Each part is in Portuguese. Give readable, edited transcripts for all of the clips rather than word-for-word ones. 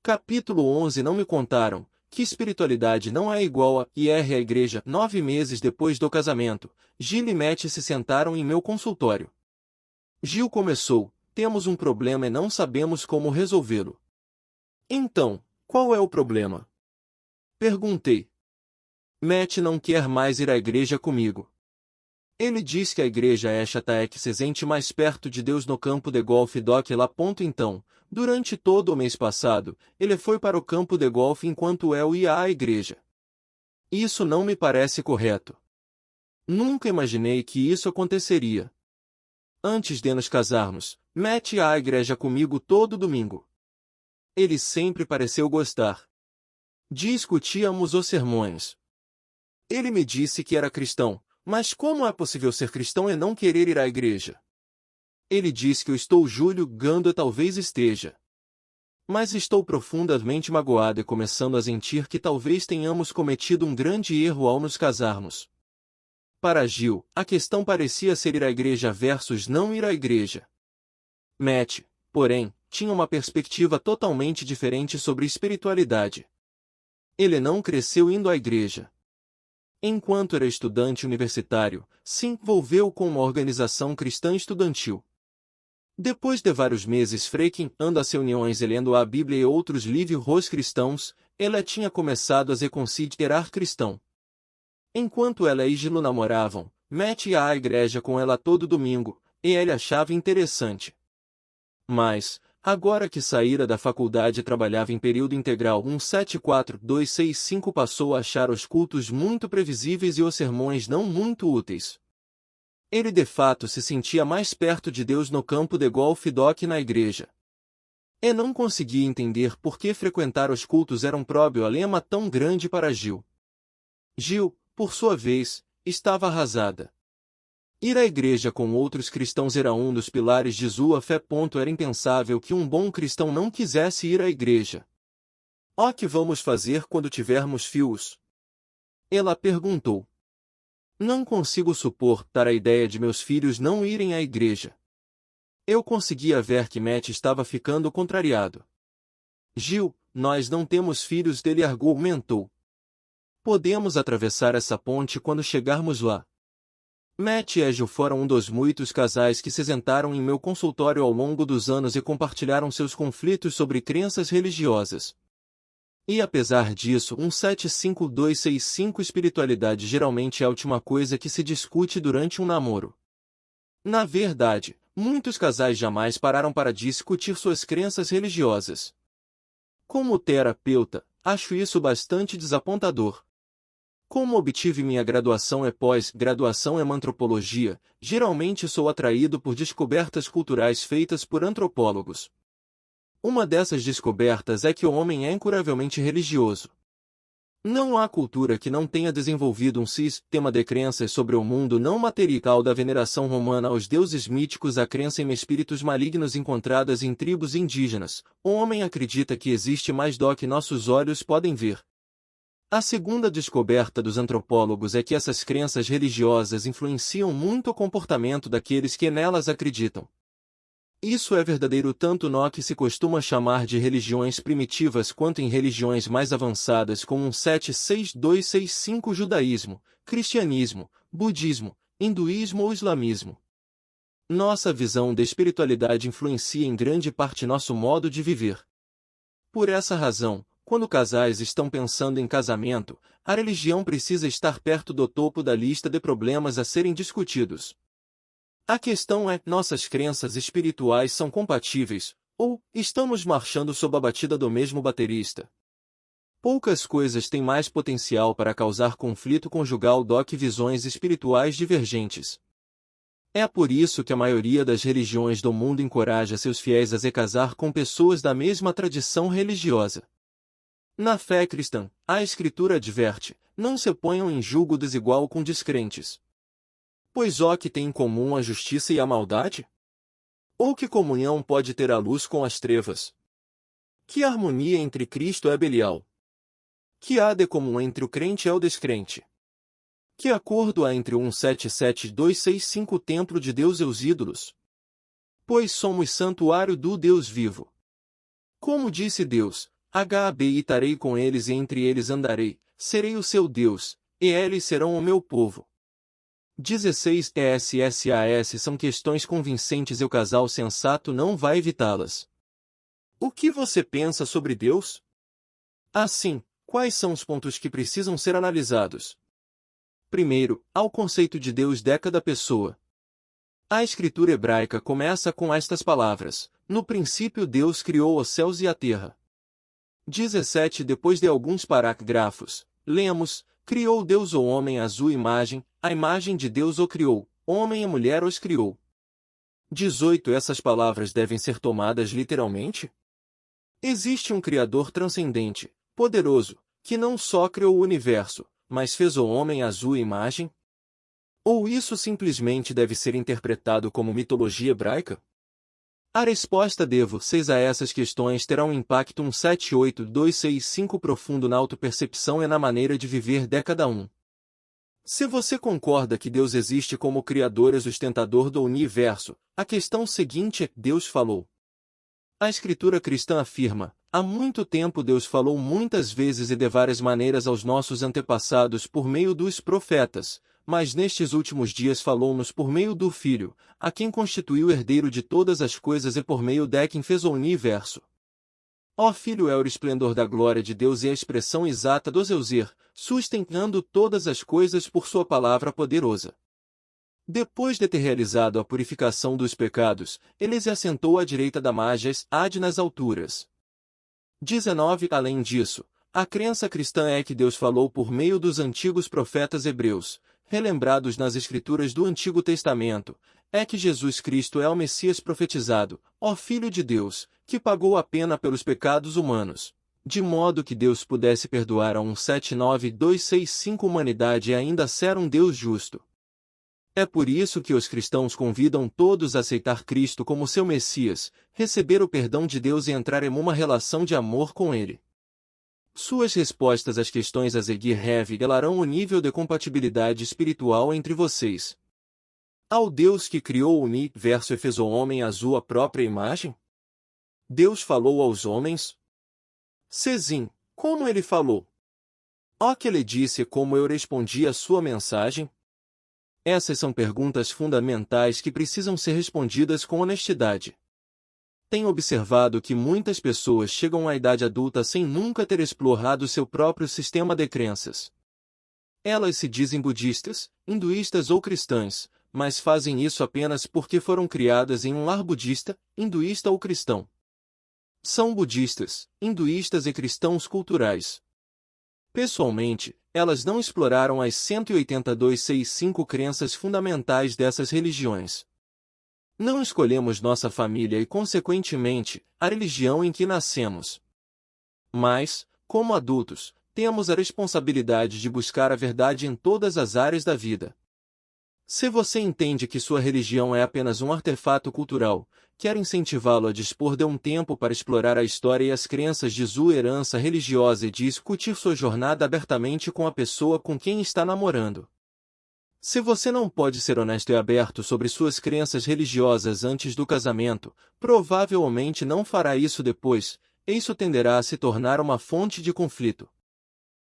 Capítulo 11. Não me contaram que espiritualidade não é igual a IR à igreja. 9 meses depois do casamento, Gil e Matt se sentaram em meu consultório. Gil começou: temos um problema e não sabemos como resolvê-lo. Então, qual é o problema? Perguntei. Matt não quer mais ir à igreja comigo. Ele diz que a igreja é chata e que se sente mais perto de Deus no campo de golfe do que lá. Então, durante todo o mês passado, ele foi para o campo de golfe enquanto eu ia à igreja. Isso não me parece correto. Nunca imaginei que isso aconteceria. Antes de nos casarmos, Matt ia à igreja comigo todo domingo. Ele sempre pareceu gostar. Discutíamos os sermões. Ele me disse que era cristão, mas como é possível ser cristão e não querer ir à igreja? Ele diz que eu estou julgando e talvez esteja. Mas estou profundamente magoado e começando a sentir que talvez tenhamos cometido um grande erro ao nos casarmos. Para Gil, a questão parecia ser ir à igreja versus não ir à igreja. Matt, porém, tinha uma perspectiva totalmente diferente sobre espiritualidade. Ele não cresceu indo à igreja. Enquanto era estudante universitário, se envolveu com uma organização cristã estudantil. Depois de vários meses frequentando as reuniões e lendo a Bíblia e outros livros cristãos, ela tinha começado a se considerar cristão. Enquanto ela e Gil namoravam, Matt ia à igreja com ela todo domingo, e ele achava interessante. Mas, agora que saíra da faculdade e trabalhava em período integral 174265, passou a achar os cultos muito previsíveis e os sermões não muito úteis. Ele de fato se sentia mais perto de Deus no campo de golfe do que na igreja. E não conseguia entender por que frequentar os cultos era um problema tão grande para Gil. Gil, por sua vez, estava arrasada. Ir à igreja com outros cristãos era um dos pilares de sua fé. Era impensável que um bom cristão não quisesse ir à igreja. O que vamos fazer quando tivermos filhos? Ela perguntou. Não consigo suportar a ideia de meus filhos não irem à igreja. Eu conseguia ver que Matt estava ficando contrariado. Gil, nós não temos filhos, ele argumentou. Podemos atravessar essa ponte quando chegarmos lá. Matt e Gil foram um dos muitos casais que se sentaram em meu consultório ao longo dos anos e compartilharam seus conflitos sobre crenças religiosas. E apesar disso, 175265 espiritualidade geralmente é a última coisa que se discute durante um namoro. Na verdade, muitos casais jamais pararam para discutir suas crenças religiosas. Como terapeuta, acho isso bastante desapontador. Como obtive minha graduação e pós-graduação em antropologia, geralmente sou atraído por descobertas culturais feitas por antropólogos. Uma dessas descobertas é que o homem é incuravelmente religioso. Não há cultura que não tenha desenvolvido um sistema de crenças sobre o mundo não material, da veneração romana aos deuses míticos à crença em espíritos malignos encontradas em tribos indígenas. O homem acredita que existe mais do que nossos olhos podem ver. A segunda descoberta dos antropólogos é que essas crenças religiosas influenciam muito o comportamento daqueles que nelas acreditam. Isso é verdadeiro tanto no que se costuma chamar de religiões primitivas quanto em religiões mais avançadas como 76265, judaísmo, cristianismo, budismo, hinduísmo ou islamismo. Nossa visão de espiritualidade influencia em grande parte nosso modo de viver. Por essa razão, quando casais estão pensando em casamento, a religião precisa estar perto do topo da lista de problemas a serem discutidos. A questão é: nossas crenças espirituais são compatíveis, ou estamos marchando sob a batida do mesmo baterista? Poucas coisas têm mais potencial para causar conflito conjugal do que visões espirituais divergentes. É por isso que a maioria das religiões do mundo encoraja seus fiéis a se casar com pessoas da mesma tradição religiosa. Na fé cristã, a Escritura adverte: não se ponham em julgo desigual com descrentes. Pois o que tem em comum a justiça e a maldade? Ou que comunhão pode ter a luz com as trevas? Que harmonia entre Cristo e Belial? Que há de comum entre o crente e o descrente? Que acordo há entre 177265, o templo de Deus e os ídolos? Pois somos santuário do Deus vivo. Como disse Deus: e estarei com eles e entre eles andarei, serei o seu Deus, e eles serão o meu povo. 16 ESSAS são questões convincentes e o casal sensato não vai evitá-las. O que você pensa sobre Deus? Assim, quais são os pontos que precisam ser analisados? Primeiro, há o conceito de Deus década pessoa. A escritura hebraica começa com estas palavras: no princípio Deus criou os céus e a terra. 17 Depois de alguns parágrafos, lemos: criou Deus o homem à sua imagem, a imagem de Deus o criou, homem e mulher os criou. 18 Essas palavras devem ser tomadas literalmente? Existe um Criador transcendente, poderoso, que não só criou o universo, mas fez o homem à sua imagem? Ou isso simplesmente deve ser interpretado como mitologia hebraica? A resposta de vocês a essas questões terá um impacto 178-265 profundo na autopercepção e na maneira de viver década 1. Se você concorda que Deus existe como Criador e sustentador do universo, a questão seguinte é: Deus falou. A escritura cristã afirma: há muito tempo Deus falou muitas vezes e de várias maneiras aos nossos antepassados por meio dos profetas, mas nestes últimos dias falou-nos por meio do Filho, a quem constituiu herdeiro de todas as coisas e por meio de quem fez o universo. Ó Filho é o esplendor da glória de Deus e a expressão exata do seu ser, sustentando todas as coisas por sua palavra poderosa. Depois de ter realizado a purificação dos pecados, ele se assentou à direita da majestade nas alturas. 19 Além disso, a crença cristã é que Deus falou por meio dos antigos profetas hebreus, relembrados nas Escrituras do Antigo Testamento, é que Jesus Cristo é o Messias profetizado, ó Filho de Deus, que pagou a pena pelos pecados humanos, de modo que Deus pudesse perdoar a 179-265 humanidade e ainda ser um Deus justo. É por isso que os cristãos convidam todos a aceitar Cristo como seu Messias, receber o perdão de Deus e entrar em uma relação de amor com Ele. Suas respostas às questões a seguir revelarão o nível de compatibilidade espiritual entre vocês. Ao Deus que criou o universo e fez o homem à sua própria imagem? Deus falou aos homens? Sim, como ele falou? O que ele disse e como eu respondi à sua mensagem? Essas são perguntas fundamentais que precisam ser respondidas com honestidade. Tenho observado que muitas pessoas chegam à idade adulta sem nunca ter explorado seu próprio sistema de crenças. Elas se dizem budistas, hinduístas ou cristãs, mas fazem isso apenas porque foram criadas em um lar budista, hinduísta ou cristão. São budistas, hinduístas e cristãos culturais. Pessoalmente, elas não exploraram as 18265 crenças fundamentais dessas religiões. Não escolhemos nossa família e, consequentemente, a religião em que nascemos. Mas, como adultos, temos a responsabilidade de buscar a verdade em todas as áreas da vida. Se você entende que sua religião é apenas um artefato cultural, quero incentivá-lo a dispor de um tempo para explorar a história e as crenças de sua herança religiosa e discutir sua jornada abertamente com a pessoa com quem está namorando. Se você não pode ser honesto e aberto sobre suas crenças religiosas antes do casamento, provavelmente não fará isso depois, e isso tenderá a se tornar uma fonte de conflito.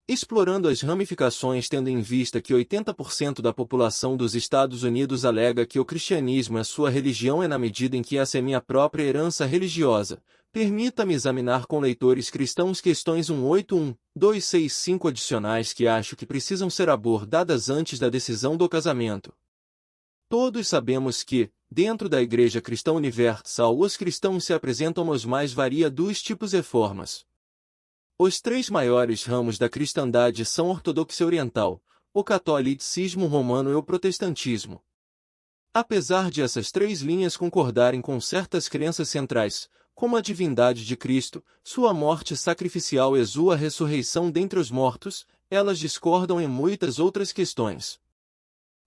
Explorando as ramificações tendo em vista que 80% da população dos Estados Unidos alega que o cristianismo é sua religião e na medida em que essa é minha própria herança religiosa, permita-me examinar com leitores cristãos questões 181-265 adicionais que acho que precisam ser abordadas antes da decisão do casamento. Todos sabemos que, dentro da Igreja Cristã Universal, os cristãos se apresentam nos mais variados tipos e formas. Os três maiores ramos da cristandade são a ortodoxia oriental, o catolicismo romano e o protestantismo. Apesar de essas três linhas concordarem com certas crenças centrais, como a divindade de Cristo, sua morte sacrificial e sua ressurreição dentre os mortos, elas discordam em muitas outras questões.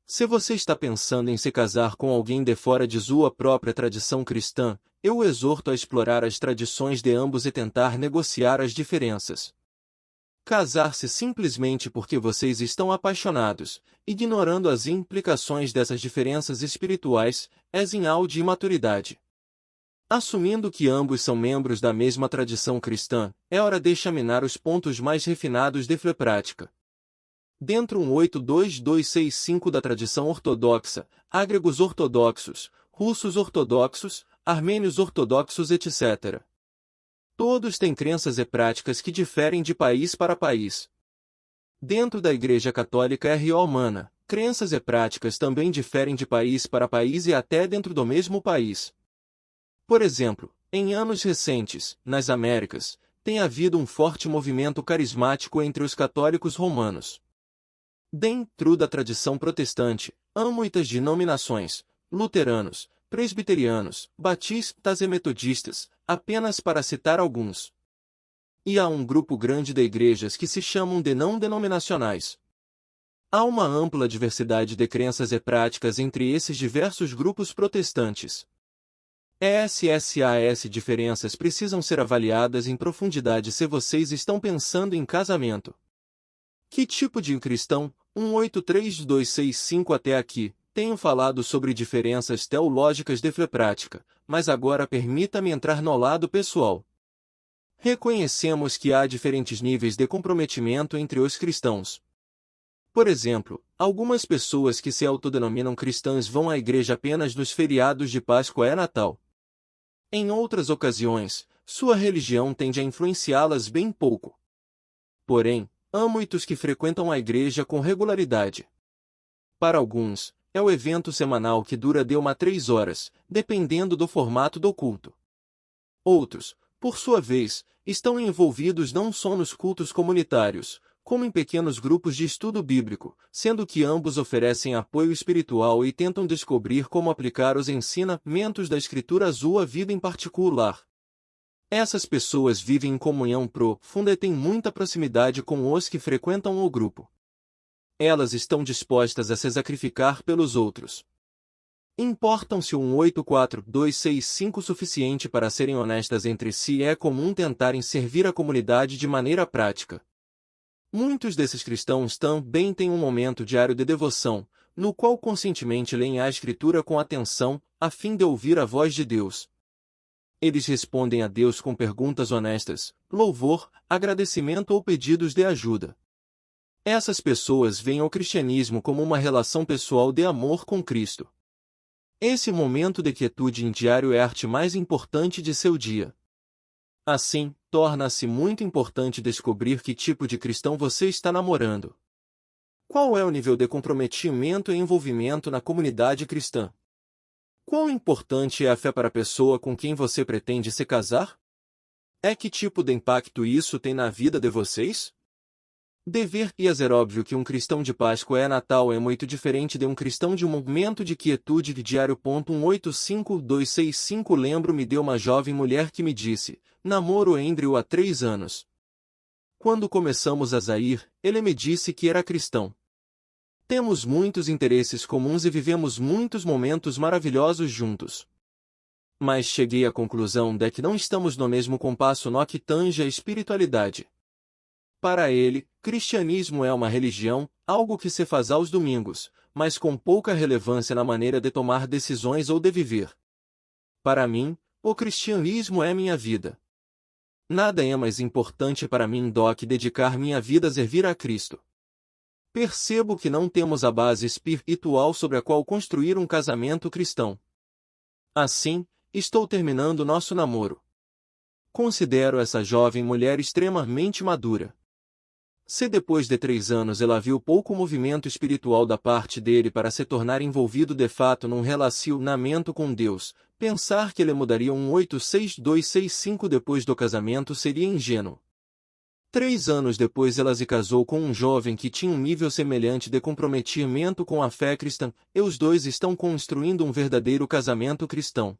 Se você está pensando em se casar com alguém de fora de sua própria tradição cristã, eu o exorto a explorar as tradições de ambos e tentar negociar as diferenças. Casar-se simplesmente porque vocês estão apaixonados, ignorando as implicações dessas diferenças espirituais, é sinal de imaturidade. Assumindo que ambos são membros da mesma tradição cristã, é hora de examinar os pontos mais refinados de fé prática. Dentro 1822265 da tradição ortodoxa, há gregos ortodoxos, russos ortodoxos, armênios ortodoxos, etc. Todos têm crenças e práticas que diferem de país para país. Dentro da Igreja Católica Romana, crenças e práticas também diferem de país para país e até dentro do mesmo país. Por exemplo, em anos recentes, nas Américas, tem havido um forte movimento carismático entre os católicos romanos. Dentro da tradição protestante, há muitas denominações, luteranos, presbiterianos, batistas e metodistas, apenas para citar alguns. E há um grupo grande de igrejas que se chamam de não denominacionais. Há uma ampla diversidade de crenças e práticas entre esses diversos grupos protestantes. Essas diferenças precisam ser avaliadas em profundidade se vocês estão pensando em casamento. Que tipo de cristão? 183265 até aqui, tenho falado sobre diferenças teológicas de fé prática, mas agora permita-me entrar no lado pessoal. Reconhecemos que há diferentes níveis de comprometimento entre os cristãos. Por exemplo, algumas pessoas que se autodenominam cristãs vão à igreja apenas nos feriados de Páscoa e Natal. Em outras ocasiões, sua religião tende a influenciá-las bem pouco. Porém, há muitos que frequentam a igreja com regularidade. Para alguns, é o evento semanal que dura de 1 a 3 horas, dependendo do formato do culto. Outros, por sua vez, estão envolvidos não só nos cultos comunitários, como em pequenos grupos de estudo bíblico, sendo que ambos oferecem apoio espiritual e tentam descobrir como aplicar os ensinamentos da Escritura Azul à vida em particular. Essas pessoas vivem em comunhão profunda e têm muita proximidade com os que frequentam o grupo. Elas estão dispostas a se sacrificar pelos outros. Importam-se 184265 suficiente para serem honestas entre si. É comum tentarem servir a comunidade de maneira prática. Muitos desses cristãos também têm um momento diário de devoção, no qual conscientemente leem a Escritura com atenção, a fim de ouvir a voz de Deus. Eles respondem a Deus com perguntas honestas, louvor, agradecimento ou pedidos de ajuda. Essas pessoas veem o cristianismo como uma relação pessoal de amor com Cristo. Esse momento de quietude em diário é a arte mais importante de seu dia. Assim, torna-se muito importante descobrir que tipo de cristão você está namorando. Qual é o nível de comprometimento e envolvimento na comunidade cristã? Quão importante é a fé para a pessoa com quem você pretende se casar? Que tipo de impacto isso tem na vida de vocês? Dever e ser óbvio que um cristão de Páscoa e Natal é muito diferente de um cristão de um momento de quietude diário. 185265 Lembro-me de uma jovem mulher que me disse, namoro Andrew há 3 anos. Quando começamos a sair, ele me disse que era cristão. Temos muitos interesses comuns e vivemos muitos momentos maravilhosos juntos. Mas cheguei à conclusão de que não estamos no mesmo compasso no que tange a espiritualidade. Para ele, cristianismo é uma religião, algo que se faz aos domingos, mas com pouca relevância na maneira de tomar decisões ou de viver. Para mim, o cristianismo é minha vida. Nada é mais importante para mim do que dedicar minha vida a servir a Cristo. Percebo que não temos a base espiritual sobre a qual construir um casamento cristão. Assim, estou terminando nosso namoro. Considero essa jovem mulher extremamente madura. Se depois de 3 anos ela viu pouco movimento espiritual da parte dele para se tornar envolvido de fato num relacionamento com Deus, pensar que ele mudaria 186265 depois do casamento seria ingênuo. 3 anos depois ela se casou com um jovem que tinha um nível semelhante de comprometimento com a fé cristã, e os dois estão construindo um verdadeiro casamento cristão.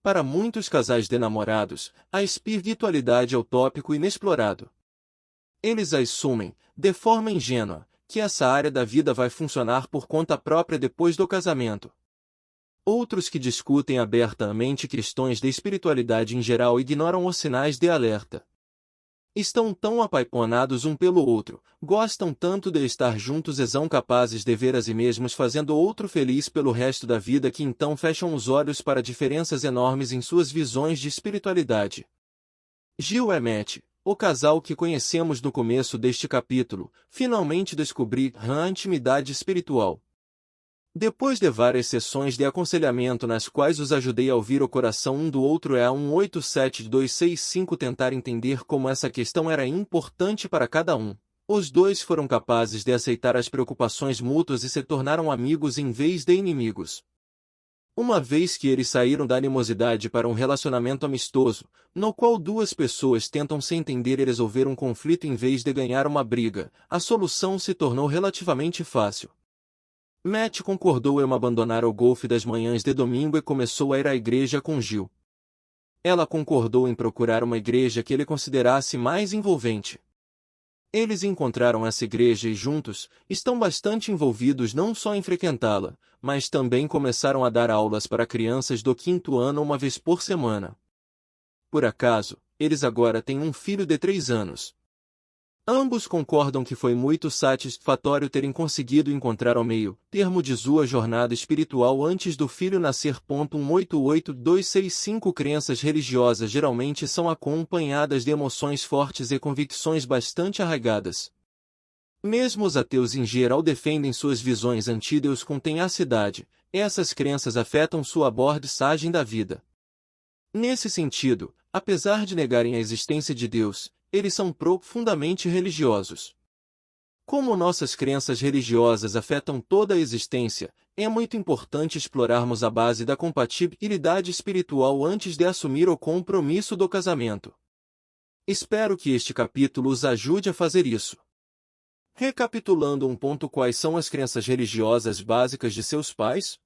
Para muitos casais de namorados, a espiritualidade é o tópico inexplorado. Eles assumem, de forma ingênua, que essa área da vida vai funcionar por conta própria depois do casamento. Outros que discutem abertamente questões de espiritualidade em geral ignoram os sinais de alerta. Estão tão apaixonados um pelo outro, gostam tanto de estar juntos e são capazes de ver a si mesmos fazendo outro feliz pelo resto da vida que então fecham os olhos para diferenças enormes em suas visões de espiritualidade. Gil e Matt, o casal que conhecemos no começo deste capítulo, finalmente descobri a intimidade espiritual. Depois de várias sessões de aconselhamento nas quais os ajudei a ouvir o coração um do outro e a 187-265 tentar entender como essa questão era importante para cada um, os dois foram capazes de aceitar as preocupações mútuas e se tornaram amigos em vez de inimigos. Uma vez que eles saíram da animosidade para um relacionamento amistoso, no qual duas pessoas tentam se entender e resolver um conflito em vez de ganhar uma briga, a solução se tornou relativamente fácil. Matt concordou em abandonar o golfe das manhãs de domingo e começou a ir à igreja com Gil. Ela concordou em procurar uma igreja que ele considerasse mais envolvente. Eles encontraram essa igreja e juntos, estão bastante envolvidos não só em frequentá-la, mas também começaram a dar aulas para crianças do 5º ano uma vez por semana. Por acaso, eles agora têm um filho de 3 anos. Ambos concordam que foi muito satisfatório terem conseguido encontrar o meio termo de sua jornada espiritual antes do filho nascer. 188-265 Crenças religiosas geralmente são acompanhadas de emoções fortes e convicções bastante arraigadas. Mesmo os ateus em geral defendem suas visões anti-Deus com tenacidade, essas crenças afetam sua abordagem da vida. Nesse sentido, apesar de negarem a existência de Deus, eles são profundamente religiosos. Como nossas crenças religiosas afetam toda a existência, é muito importante explorarmos a base da compatibilidade espiritual antes de assumir o compromisso do casamento. Espero que este capítulo os ajude a fazer isso. Recapitulando quais são as crenças religiosas básicas de seus pais?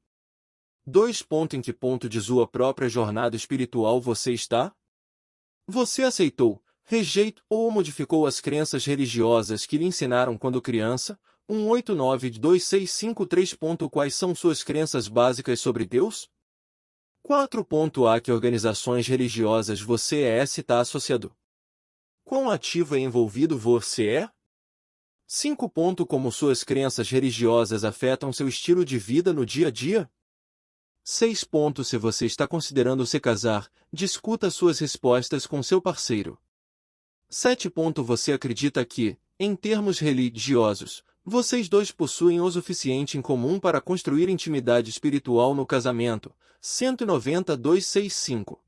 2. Em que ponto de sua própria jornada espiritual você está? Você aceitou, rejeitou ou modificou as crenças religiosas que lhe ensinaram quando criança? 189-2653. Quais são suas crenças básicas sobre Deus? 4. A que organizações religiosas você está associado? Quão ativo e envolvido você é? 5. Como suas crenças religiosas afetam seu estilo de vida no dia a dia? 6. Se você está considerando se casar, discuta suas respostas com seu parceiro. 7. Você acredita que, em termos religiosos, vocês dois possuem o suficiente em comum para construir intimidade espiritual no casamento? 190-265